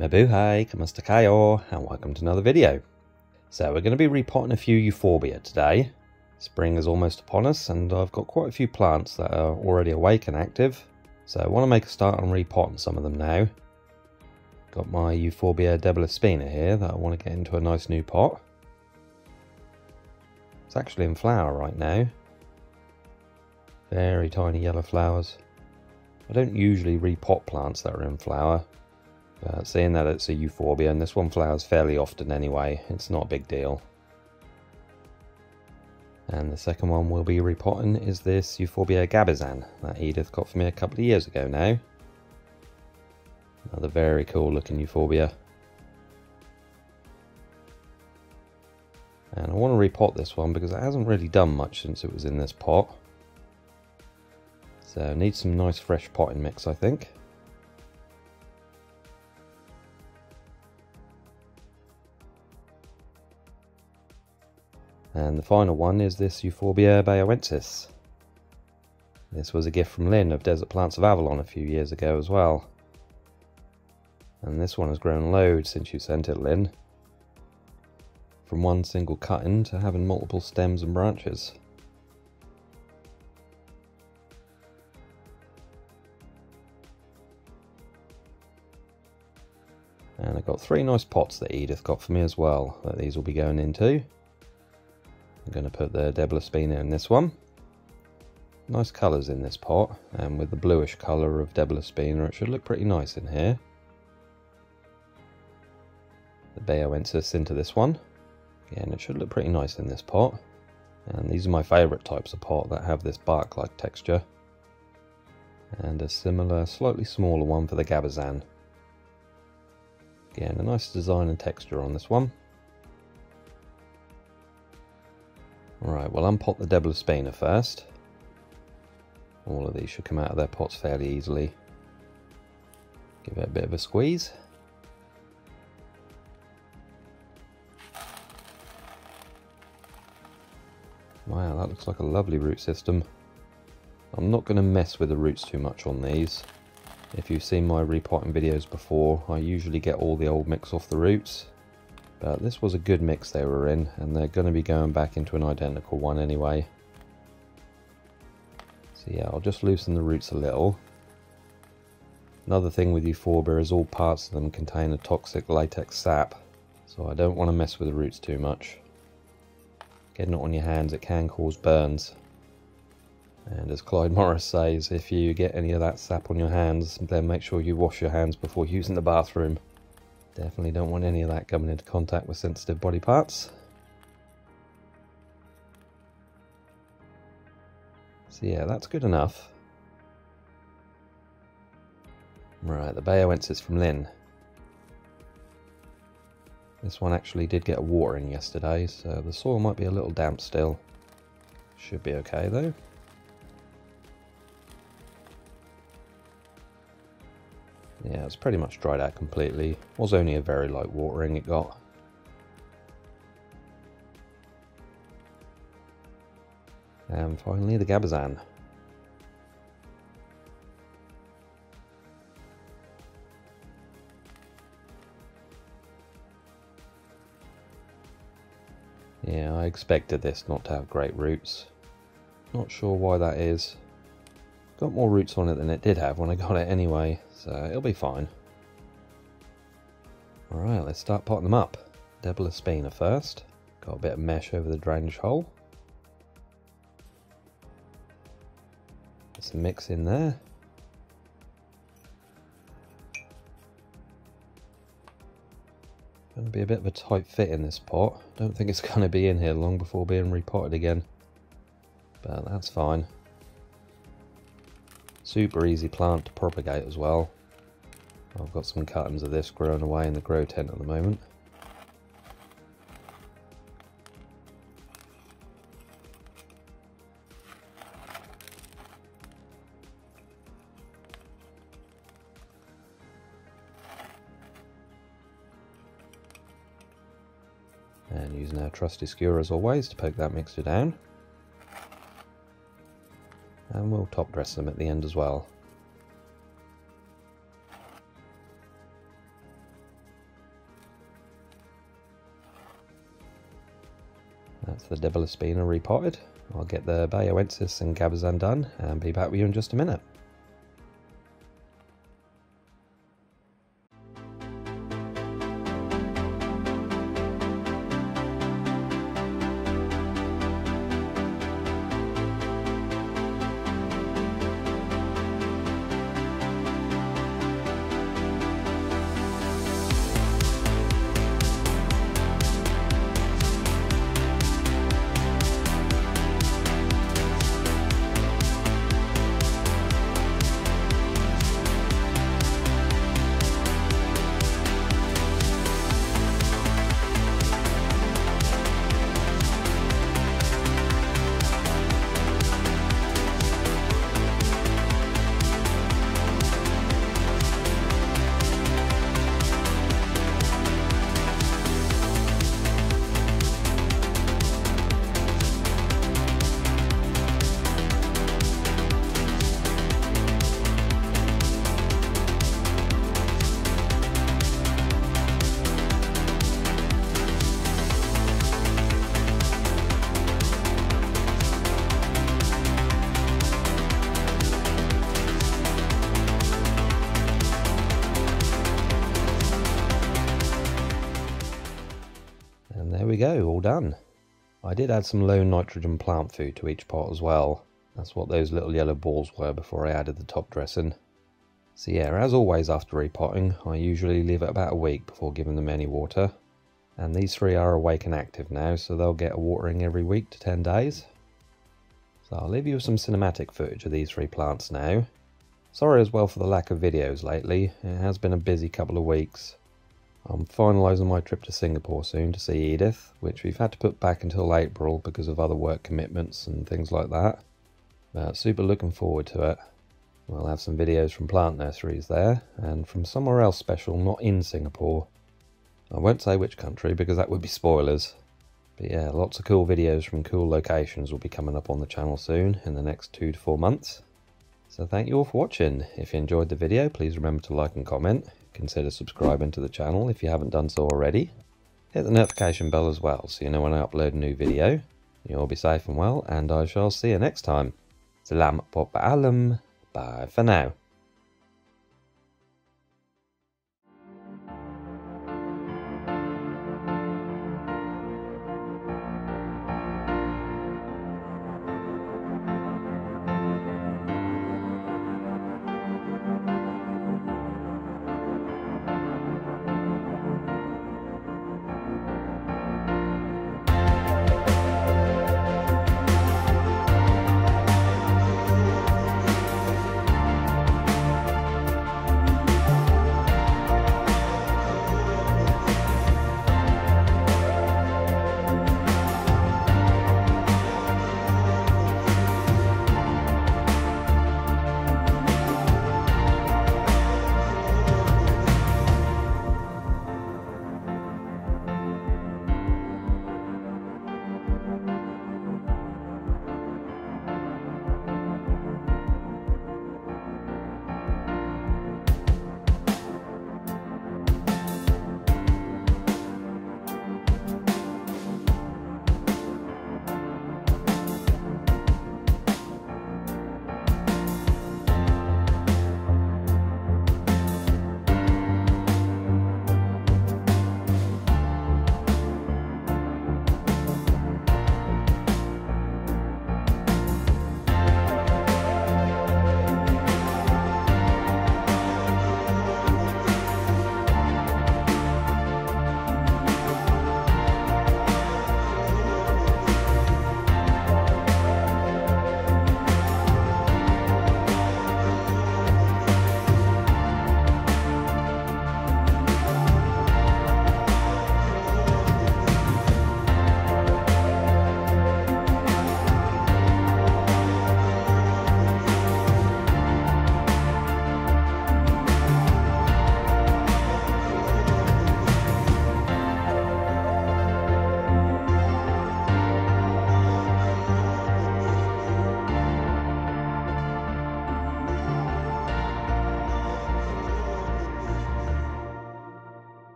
Mabuhay, kamusta kayo, and welcome to another video. So we're going to be repotting a few Euphorbia today. Spring is almost upon us and I've got quite a few plants that are already awake and active. So I want to make a start on repotting some of them now. Got my Euphorbia Debilispina here that I want to get into a nice new pot. It's actually in flower right now. Very tiny yellow flowers. I don't usually repot plants that are in flower. But seeing that it's a Euphorbia and this one flowers fairly often anyway, it's not a big deal. And the second one we'll be repotting is this Euphorbia Gabizan that Edith got for me a couple of years ago now. Another very cool looking Euphorbia. And I want to repot this one because it hasn't really done much since it was in this pot. So it needs some nice fresh potting mix, I think. And the final one is this Euphorbia Baioensis. This was a gift from Lynn of Desert Plants of Avalon a few years ago as well. And this one has grown loads since you sent it, Lynn. From one single cutting to having multiple stems and branches. And I got 3 nice pots that Edith got for me as well that these will be going into. I'm going to put the Debilispina in this one. Nice colours in this pot, and with the bluish colour of Debilispina it should look pretty nice in here. The Baioensis into this one. Again, it should look pretty nice in this pot. And these are my favourite types of pot that have this bark-like texture. And a similar, slightly smaller one for the Gabizan. Again, a nice design and texture on this one. Right, we'll unpot the Debilispina first. All of these should come out of their pots fairly easily. Give it a bit of a squeeze. Wow, that looks like a lovely root system. I'm not going to mess with the roots too much on these. If you've seen my repotting videos before, I usually get all the old mix off the roots. But this was a good mix they were in, and they're going to be going back into an identical one anyway. So yeah, I'll just loosen the roots a little. Another thing with Euphorbia is all parts of them contain a toxic latex sap, so I don't want to mess with the roots too much. Getting it on your hands, it can cause burns. And as Clyde Morris says, if you get any of that sap on your hands, then make sure you wash your hands before using the bathroom. Definitely don't want any of that coming into contact with sensitive body parts. So yeah, that's good enough. Right, the Baioensis from Lynn. This one actually did get a watering yesterday, so the soil might be a little damp still. Should be okay though. Yeah, it's pretty much dried out completely. Was only a very light watering it got. And finally the Gabizan. Yeah, I expected this not to have great roots. Not sure why that is. Got more roots on it than it did have when I got it anyway, so it'll be fine. Alright, let's start potting them up. Debilispina first. Got a bit of mesh over the drainage hole. Get some mix in there. Going to be a bit of a tight fit in this pot. Don't think it's going to be in here long before being repotted again. But that's fine. Super easy plant to propagate as well. I've got some cuttings of this growing away in the grow tent at the moment. And using our trusty skewer as always to poke that mixture down. And we'll top dress them at the end as well. That's the Debilispina repotted. I'll get the Baioensis and Gabizan done and be back with you in just a minute. There we go, all done. I did add some low nitrogen plant food to each pot as well. That's what those little yellow balls were before I added the top dressing. So yeah, as always after repotting, I usually leave it about a week before giving them any water. And these three are awake and active now, so they'll get a watering every week to 10 days. So I'll leave you with some cinematic footage of these three plants now. Sorry as well for the lack of videos lately, it has been a busy couple of weeks. I'm finalising my trip to Singapore soon to see Edith, which we've had to put back until April because of other work commitments and things like that. But super looking forward to it. We'll have some videos from plant nurseries there, and from somewhere else special not in Singapore. I won't say which country because that would be spoilers. But yeah, lots of cool videos from cool locations will be coming up on the channel soon in the next 2 to 4 months. So thank you all for watching. If you enjoyed the video, please remember to like and comment. Consider subscribing to the channel if you haven't done so already. Hit the notification bell as well so you know when I upload a new video. You all be safe and well, and I shall see you next time. Salamat po paalam. Bye for now.